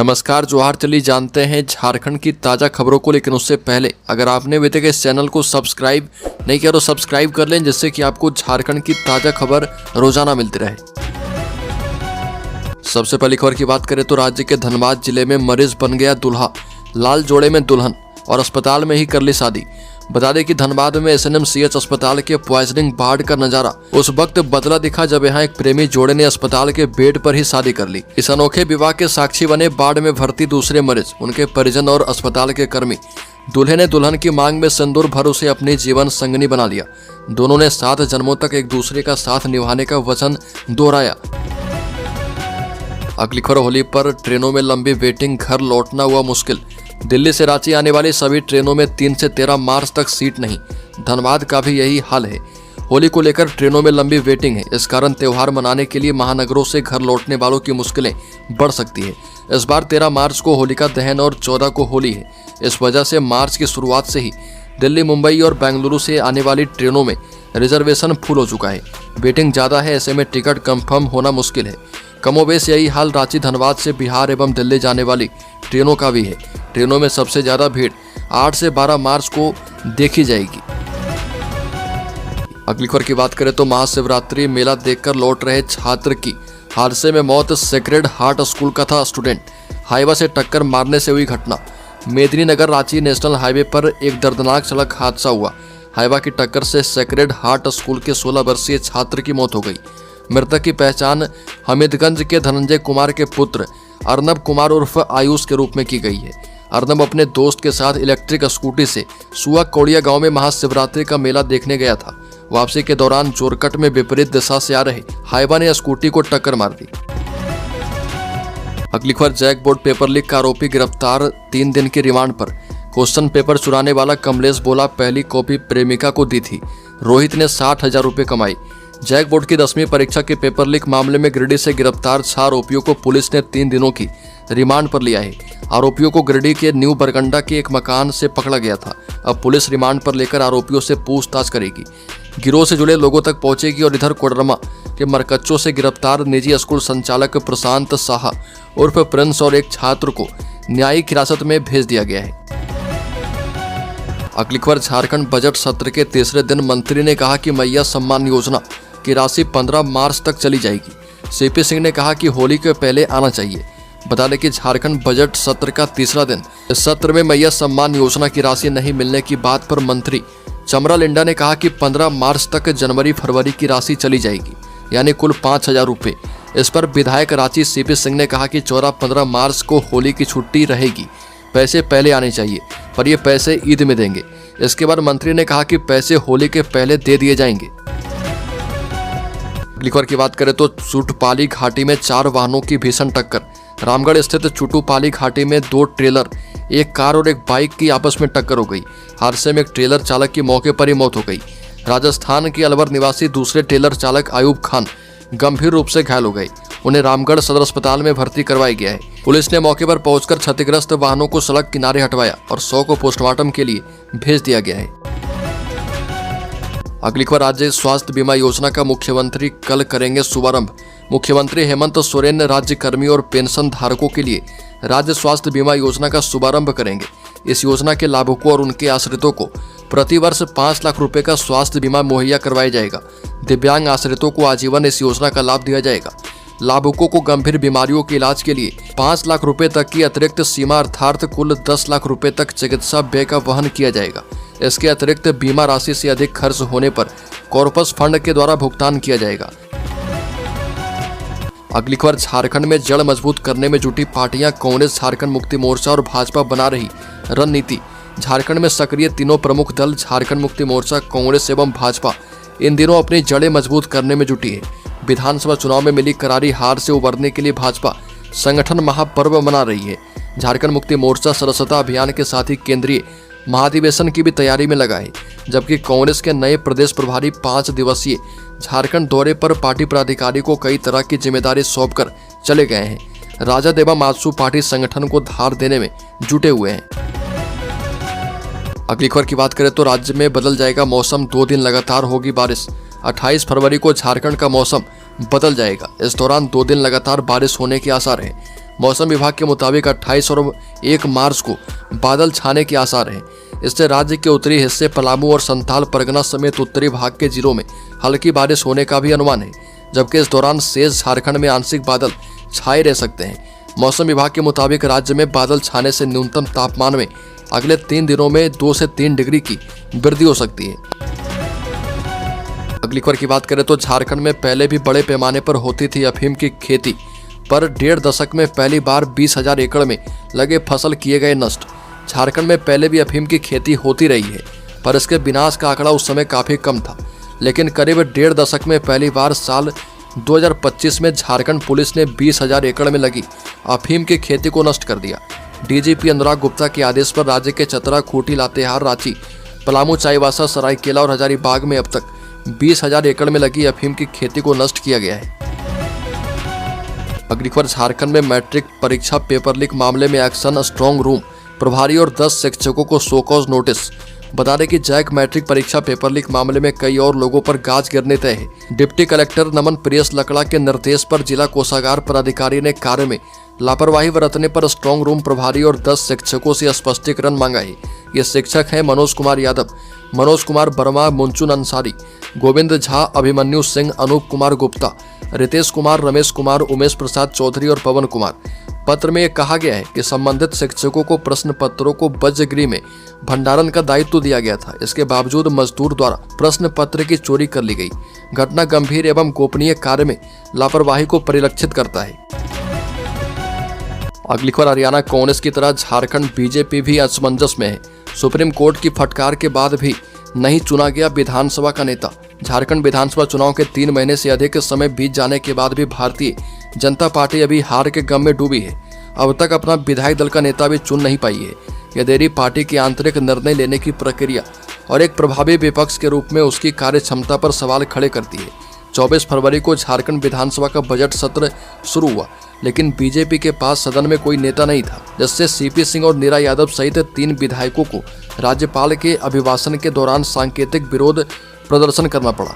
नमस्कार, जोहार। चलिए जानते हैं झारखंड की ताज़ा खबरों को, लेकिन उससे पहले अगर आपने अभी तक इस चैनल को सब्सक्राइब नहीं किया तो सब्सक्राइब कर लें, जिससे कि आपको झारखंड की ताज़ा खबर रोजाना मिलती रहे। सबसे पहली खबर की बात करें तो राज्य के धनबाद जिले में मरीज बन गया दूल्हा, लाल जोड़े में दुल्हन और अस्पताल में ही कर ली शादी। बता दें कि धनबाद में SNMCH अस्पताल के पॉइजनिंग वार्ड का नजारा उस वक्त बदला दिखा जब यहाँ एक प्रेमी जोड़े ने अस्पताल के बेड पर ही शादी कर ली। इस अनोखे विवाह के साक्षी बने वार्ड में भर्ती दूसरे मरीज, उनके परिजन और अस्पताल के कर्मी। दूल्हे ने दुल्हन की मांग में सिंदूर भर उसे अपनी जीवन संगनी बना लिया। दोनों ने 7 जन्मों तक एक दूसरे का साथ निभाने का वचन दोहराया। अगली खबर, होली पर ट्रेनों में लंबी वेटिंग, घर लौटना हुआ मुश्किल। दिल्ली से रांची आने वाली सभी ट्रेनों में 3 से 13 मार्च तक सीट नहीं। धनबाद का भी यही हाल है। होली को लेकर ट्रेनों में लंबी वेटिंग है। इस कारण त्योहार मनाने के लिए महानगरों से घर लौटने वालों की मुश्किलें बढ़ सकती है। इस बार 13 मार्च को होलिका दहन और 14 को होली है। इस वजह से मार्च की शुरुआत से ही दिल्ली, मुंबई और बेंगलुरु से आने वाली ट्रेनों में रिजर्वेशन फुल हो चुका है। वेटिंग ज़्यादा है, ऐसे में टिकट कंफर्म होना मुश्किल है। कमोबेश यही हाल रांची, धनबाद से बिहार एवं दिल्ली जाने वाली ट्रेनों का भी है। ट्रेनों में सबसे ज़्यादा भीड़ 8 से 12 मार्च को देखी जाएगी। अगली खबर की बात करें तो महाशिवरात्रि मेला देखकर लौट रहे छात्र की हादसे में मौत। सेक्रेड हार्ट स्कूल का था स्टूडेंट, हाईवा से टक्कर मारने से हुई घटना। मेदिनीनगर रांची नेशनल हाईवे पर एक दर्दनाक सड़क हादसा हुआ। हाईवा की टक्कर से सेक्रेड हार्ट स्कूल के 16 वर्षीय छात्र की मौत हो गई। मृतक की पहचान हमीदगंज के धनंजय कुमार के पुत्र अर्नब कुमार उर्फ आयुष के रूप में की गई है। अर्नब अपने दोस्त के साथ इलेक्ट्रिक स्कूटी से सुआ कोड़िया गांव में महाशिवरात्रि का मेला देखने गया था। वापसी के दौरान जोरकट में विपरीत दिशा से आ रहे हाईवा ने स्कूटी को टक्कर मार दी। अगली खबर, जैकबोर्ड पेपर लीक का आरोपी गिरफ्तार, 3 दिन की रिमांड पर। क्वेश्चन पेपर चुराने वाला कमलेश बोला पहली कॉपी प्रेमिका को दी थी। रोहित ने 60,000 रुपये कमाई। जैकबोर्ड की 10वीं परीक्षा के पेपर लीक मामले में गिरिडीह से गिरफ्तार 6 आरोपियों को पुलिस ने 3 दिनों की रिमांड पर लिया है। आरोपियों को गिरिडीह के न्यू बरगंडा के एक मकान से पकड़ा गया था। अब पुलिस रिमांड पर लेकर आरोपियों से पूछताछ करेगी, गिरोह से जुड़े लोगों तक पहुंचेगी। और इधर कोडरमा के मरकच्चों से गिरफ्तार निजी स्कूल संचालक प्रशांत साहा उर्फ प्रिंस और एक छात्र को न्यायिक हिरासत में भेज दिया गया है। अगली खबर, झारखंड बजट सत्र के तीसरे दिन मंत्री ने कहा कि मैया सम्मान योजना की राशि 15 मार्च तक चली जाएगी। CP सिंह ने कहा कि होली के पहले आना चाहिए। बता दें कि झारखंड बजट सत्र का तीसरा दिन। इस सत्र में मैया सम्मान योजना की राशि नहीं मिलने की बात पर मंत्री चमरा लिंडा ने कहा कि 15 मार्च तक जनवरी फरवरी की राशि चली जाएगी, यानी कुल 5,000 रुपये। इस पर विधायक रांची CP सिंह ने कहा कि 14-15 मार्च को होली की छुट्टी रहेगी, पैसे पहले आने चाहिए, पर ये पैसे ईद में देंगे। इसके बाद मंत्री ने कहा कि पैसे होली के पहले दे दिए जाएंगे। अगली खबर की बात करें तो चुटपाली घाटी में 4 वाहनों की भीषण टक्कर। रामगढ़ स्थित चुटुपाली घाटी में 2 ट्रेलर, एक कार और एक बाइक की आपस में टक्कर हो गई। हादसे में एक ट्रेलर चालक की मौके पर ही मौत हो गई। राजस्थान के अलवर निवासी दूसरे ट्रेलर चालक आयूब खान गंभीर रूप से घायल हो गए। उन्हें रामगढ़ सदर अस्पताल में भर्ती करवाया गया है। पुलिस ने मौके पर पहुंचकर क्षतिग्रस्त वाहनों को सड़क किनारे हटवाया और 100 को पोस्टमार्टम के लिए भेज दिया गया है। अगली खबर, राज्य स्वास्थ्य बीमा योजना का मुख्यमंत्री कल करेंगे शुभारंभ। मुख्यमंत्री हेमंत सोरेन राज्य कर्मी और पेंशन धारकों के लिए राज्य स्वास्थ्य बीमा योजना का शुभारंभ करेंगे। इस योजना के लाभुकों और उनके आश्रितों को प्रतिवर्ष 5 लाख रुपए का स्वास्थ्य बीमा मुहैया करवाया जाएगा। दिव्यांग आश्रितों को आजीवन इस योजना का लाभ दिया जाएगा। लाभुकों को गंभीर बीमारियों के इलाज के लिए 5 लाख रुपए तक की अतिरिक्त सीमा अर्थात कुल 10 लाख रुपए तक चिकित्सा व्यय का वहन किया जाएगा। इसके अतिरिक्त बीमा राशि से अधिक खर्च होने पर कॉर्पस फंड के द्वारा भुगतान किया जाएगा। अगली खबर, झारखंड में जड़ मजबूत करने में जुटी पार्टियां कांग्रेस, झारखंड मुक्ति मोर्चा और भाजपा बना रही रणनीति। झारखंड में सक्रिय तीनों प्रमुख दल झारखंड मुक्ति मोर्चा, कांग्रेस एवं भाजपा इन दिनों अपनी जड़ें मजबूत करने में जुटी है। विधानसभा चुनाव में मिली करारी हार से उबरने के लिए भाजपा संगठन महापर्व मना रही है। झारखंड मुक्ति मोर्चा सदस्यता अभियान के साथ ही केंद्रीय महाधिवेशन की भी तैयारी में लगा है, जबकि कांग्रेस के नए प्रदेश प्रभारी 5 दिवसीय झारखंड दौरे पर पार्टी पदाधिकारी को कई तरह की जिम्मेदारी सौंपकर चले गए हैं। राजद एवं आजसू पार्टी संगठन को धार देने में जुटे हुए हैं। अगली खबर की बात करें तो राज्य में बदल जाएगा मौसम, 2 दिन लगातार होगी बारिश। 28 फरवरी को झारखंड का मौसम बदल जाएगा। इस दौरान 2 दिन लगातार बारिश होने के आसार हैं। मौसम विभाग के मुताबिक 28 और 1 मार्च को बादल छाने के आसार हैं। इससे राज्य के उत्तरी हिस्से पलामू और संथाल परगना समेत उत्तरी भाग के जिलों में हल्की बारिश होने का भी अनुमान है, जबकि इस दौरान शेष झारखंड में आंशिक बादल छाए रह सकते हैं। मौसम विभाग के मुताबिक राज्य में बादल छाने से न्यूनतम तापमान में अगले 3 दिनों में 2 से 3 डिग्री की वृद्धि हो सकती है। अगली खबर की बात करें तो झारखंड में पहले भी बड़े पैमाने पर होती थी अफीम की खेती, पर 1.5 दशक में पहली बार 20,000 एकड़ में लगे फसल किए गए नष्ट। झारखंड में पहले भी अफीम की खेती होती रही है, पर इसके विनाश का आंकड़ा उस समय काफी कम था, लेकिन करीब 1.5 दशक में पहली बार साल 2025 में झारखंड पुलिस ने 20,000 एकड़ में लगी अफीम की खेती को नष्ट कर दिया। डीजीपी अनुराग गुप्ता के आदेश पर राज्य के चतरा, खूंटी, लातेहार, रांची, पलामू, चाईबासा, सरायकेला और हजारीबाग में अब तक 20,000 एकड़ में लगी अफीम की खेती को नष्ट किया गया है। अगली खबर, झारखंड में मैट्रिक परीक्षा पेपर लीक मामले में एक्शन, स्ट्रांग रूम प्रभारी और 10 शिक्षकों को शो कॉज नोटिस। बता दें कि जैक मैट्रिक परीक्षा पेपर लीक मामले में कई और लोगों पर गाज गिरने तय है। डिप्टी कलेक्टर नमन प्रियस लकड़ा के निर्देश पर जिला कोषागार पदाधिकारी ने कार्य में लापरवाही बरतने पर स्ट्रांग रूम प्रभारी और 10 शिक्षकों से स्पष्टीकरण मांगा है। ये शिक्षक हैं मनोज कुमार यादव, मनोज कुमार वर्मा, मुंचुन अंसारी, गोविंद झा, अभिमन्यु सिंह, अनूप कुमार गुप्ता, रितेश कुमार, रमेश कुमार, उमेश प्रसाद चौधरी और पवन कुमार। पत्र में यह कहा गया है कि संबंधित शिक्षकों को प्रश्न पत्रों को वज्रगृह में भंडारण का दायित्व दिया गया था। इसके बावजूद मजदूर द्वारा प्रश्न पत्र की चोरी कर ली गई। घटना गंभीर एवं गोपनीय कार्य में लापरवाही को परिलक्षित करता है। अगली खबर, हरियाणा कांग्रेस की तरह झारखंड बीजेपी भी असमंजस में है। सुप्रीम कोर्ट की फटकार के बाद भी नहीं चुना गया विधानसभा का नेता। झारखंड विधानसभा चुनाव के 3 महीने से अधिक समय बीत जाने के बाद भी भारतीय जनता पार्टी अभी हार के गम में डूबी है। अब तक अपना विधायक दल का नेता भी चुन नहीं पाई है। यह देरी पार्टी की आंतरिक निर्णय लेने की प्रक्रिया और एक प्रभावी विपक्ष के रूप में उसकी कार्य क्षमता पर सवाल खड़े करती है। 24 फरवरी को झारखंड विधानसभा का बजट सत्र शुरू हुआ, लेकिन बीजेपी के पास सदन में कोई नेता नहीं था, जिससे सीपी सिंह और नीरा यादव सहित 3 विधायकों को राज्यपाल के अभिभाषण के दौरान सांकेतिक विरोध प्रदर्शन करना पड़ा।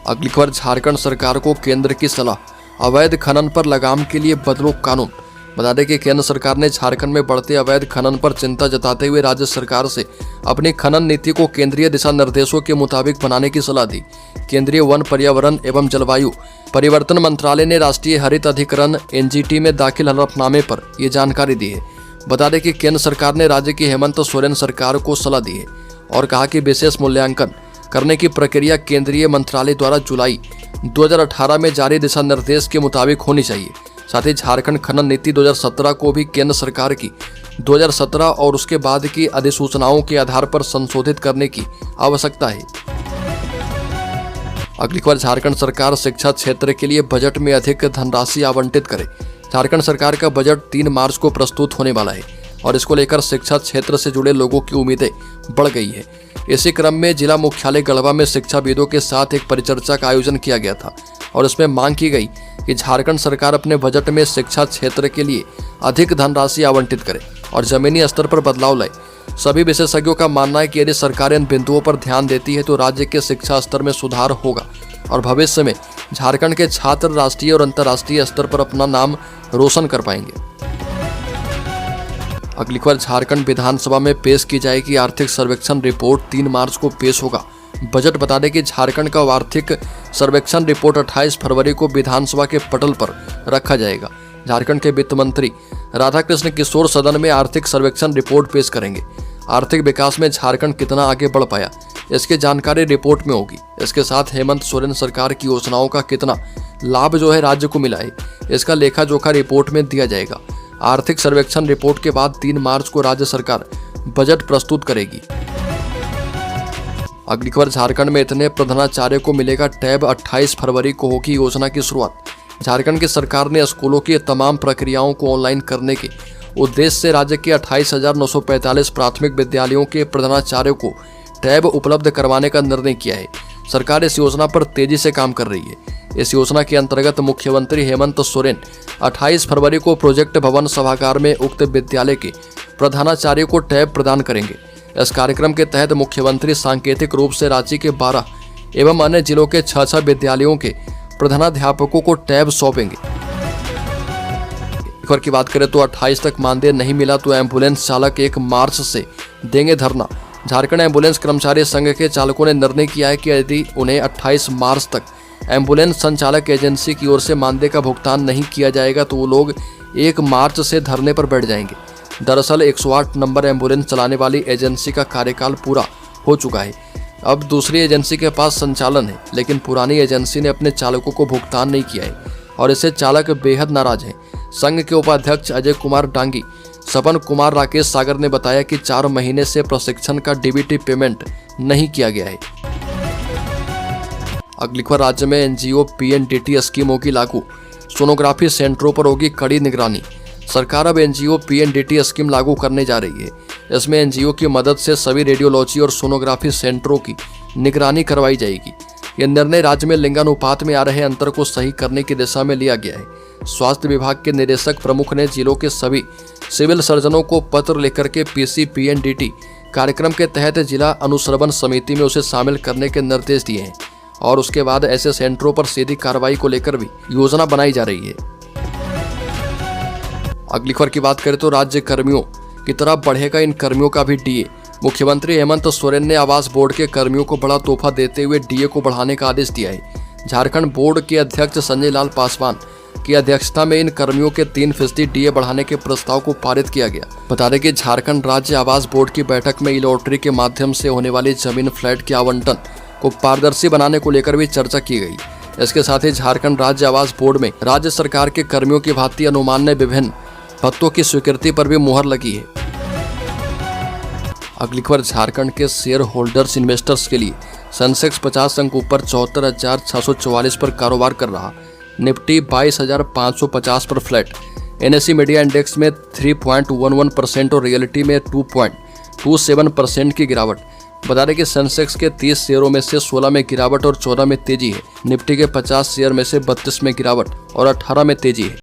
अगली खबर, झारखंड सरकार को केंद्र की सलाह, अवैध खनन पर लगाम के लिए बदलो कानून। बता दें कि केंद्र सरकार ने झारखंड में बढ़ते अवैध खनन पर चिंता जताते हुए राज्य सरकार से अपनी खनन नीति को केंद्रीय दिशा निर्देशों के मुताबिक बनाने की सलाह दी। केंद्रीय वन, पर्यावरण एवं जलवायु परिवर्तन मंत्रालय ने राष्ट्रीय हरित अधिकरण एनजीटी में दाखिल हलफनामे पर यह जानकारी दी है। बता दें कि केंद्र सरकार ने राज्य की हेमंत सोरेन सरकार को सलाह दी है और कहा कि विशेष मूल्यांकन करने की प्रक्रिया केंद्रीय मंत्रालय द्वारा जुलाई 2018 में जारी दिशा निर्देश के मुताबिक होनी चाहिए। साथ ही झारखंड खनन नीति 2017 को भी केंद्र सरकार की 2017 और उसके बाद की अधिसूचनाओं के आधार पर संशोधित करने की आवश्यकता है। अगली खबर, झारखंड सरकार शिक्षा क्षेत्र के लिए बजट में अधिक धनराशि आवंटित करे। झारखंड सरकार का बजट 3 मार्च को प्रस्तुत होने वाला है और इसको लेकर शिक्षा क्षेत्र से जुड़े लोगों की उम्मीदें बढ़ गई है। इसी क्रम में जिला मुख्यालय गढ़वा में शिक्षाविदों के साथ एक परिचर्चा का आयोजन किया गया था और इसमें मांग की गई कि झारखंड सरकार अपने बजट में शिक्षा क्षेत्र के लिए अधिक धनराशि आवंटित करे और जमीनी स्तर पर बदलाव लाए। सभी विशेषज्ञों का मानना है कि यदि सरकार इन बिंदुओं पर ध्यान देती है तो राज्य के शिक्षा स्तर में सुधार होगा और भविष्य में झारखंड के छात्र राष्ट्रीय और अंतर्राष्ट्रीय स्तर पर अपना नाम रोशन कर पाएंगे। अगली खबर, झारखंड विधानसभा में पेश की जाएगी आर्थिक सर्वेक्षण रिपोर्ट, 3 मार्च को पेश होगा बजट। बता दें कि झारखंड का आर्थिक सर्वेक्षण रिपोर्ट 28 फरवरी को विधानसभा के पटल पर रखा जाएगा। झारखंड के वित्त मंत्री राधाकृष्ण किशोर सदन में आर्थिक सर्वेक्षण रिपोर्ट पेश करेंगे। आर्थिक विकास में झारखंड कितना आगे बढ़ पाया, इसकी जानकारी रिपोर्ट में होगी। इसके साथ हेमंत सोरेन सरकार की योजनाओं का कितना लाभ जो है राज्य को मिला है, इसका लेखा जोखा रिपोर्ट में दिया जाएगा। आर्थिक सर्वेक्षण रिपोर्ट के बाद 3 मार्च को राज्य सरकार बजट प्रस्तुत करेगी। अगली खबर, झारखंड में इतने प्रधानाचार्य को मिलेगा टैब, 28 फरवरी को होगी योजना की शुरुआत। झारखंड की सरकार ने स्कूलों की तमाम प्रक्रियाओं को ऑनलाइन करने के उद्देश्य से राज्य के 28,945 प्राथमिक विद्यालयों के प्रधानाचार्यों को टैब उपलब्ध करवाने का निर्णय किया है। सरकार इस योजना पर तेजी से काम कर रही है। इस योजना के अंतर्गत मुख्यमंत्री हेमंत सोरेन 28 फरवरी को प्रोजेक्ट भवन सभागार में उक्त विद्यालय के प्रधानाचार्य को टैब प्रदान करेंगे। इस कार्यक्रम के तहत मुख्यमंत्री सांकेतिक रूप से रांची के 12 एवं अन्य जिलों के 6 विद्यालयों के प्रधानाध्यापकों को टैब सौंपेंगे। खबर की बात करें तो 28 तक मानदेय नहीं मिला तो एम्बुलेंस चालक 1 मार्च से देंगे धरना। झारखंड एम्बुलेंस कर्मचारी संघ के चालकों ने निर्णय किया है कि यदि उन्हें 28 मार्च तक एम्बुलेंस संचालक एजेंसी की ओर से मानदेय का भुगतान नहीं किया जाएगा तो वो लोग 1 मार्च से धरने पर बैठ जाएंगे। दरअसल 108 नंबर एम्बुलेंस चलाने वाली एजेंसी का कार्यकाल पूरा हो चुका है। अब दूसरी एजेंसी के पास संचालन है, लेकिन पुरानी एजेंसी ने अपने चालकों को भुगतान नहीं किया है और इससे चालक बेहद नाराज हैं। संघ के उपाध्यक्ष अजय कुमार डांगी, सपन कुमार, राकेश सागर ने बताया कि 4 महीने से प्रशिक्षण का डीबीटी पेमेंट नहीं किया गया है। अगली खबर, राज्य में एनजीओ पीएनडीटी स्कीमों की लागू, सोनोग्राफी सेंटरों पर होगी कड़ी निगरानी। सरकार अब एनजीओ पीएनडीटी स्कीम लागू करने जा रही है। इसमें एनजीओ की मदद से सभी रेडियोलॉजी और सोनोग्राफी सेंटरों की निगरानी करवाई जाएगी। यह निर्णय राज्य में लिंगानुपात में आ रहे अंतर को सही करने की दिशा में लिया गया है। स्वास्थ्य विभाग के निदेशक प्रमुख ने जिलों के सभी सिविल सर्जनों को पत्र लिखकर के पीसी पीएनडीटी कार्यक्रम के तहत जिला अनुश्रवण समिति में उसे शामिल करने के निर्देश दिए हैं और उसके बाद ऐसे सेंटरों पर सीधी कार्रवाई को लेकर भी योजना बनाई जा रही है। अगली खबर की बात करें तो राज्य कर्मियों की तरह बढ़ेगा इन कर्मियों का भी डीए। मुख्यमंत्री हेमंत सोरेन ने आवास बोर्ड के कर्मियों को बड़ा तोहफा देते हुए डीए को बढ़ाने का आदेश दिया है। झारखंड बोर्ड के अध्यक्ष संजय लाल पासवान की अध्यक्षता में इन कर्मियों के 3% डीए बढ़ाने के प्रस्ताव को पारित किया गया। बता दें कि झारखंड राज्य आवास बोर्ड की बैठक में ई लॉटरी के माध्यम से होने वाली जमीन फ्लैट के आवंटन को पारदर्शी बनाने को लेकर भी चर्चा की गई। इसके साथ ही झारखंड राज्य आवास बोर्ड में राज्य सरकार के कर्मियों की भांति अनुमान ने विभिन्न भत्तों की स्वीकृति पर भी मुहर लगी है। अगली खबर, झारखंड के शेयर होल्डर्स इन्वेस्टर्स के लिए सेंसेक्स 50 अंक ऊपर 74,644 पर कारोबार कर रहा। निफ्टी 22,550 पर फ्लैट। एनएसई मीडिया इंडेक्स में 3.11% और रियलिटी में 2.27% की गिरावट। बता दें कि सेंसेक्स के 30 शेयरों में से 16 में गिरावट और 14 में तेजी है। निफ्टी के 50 शेयर में से 32 में गिरावट और 18 में तेजी है।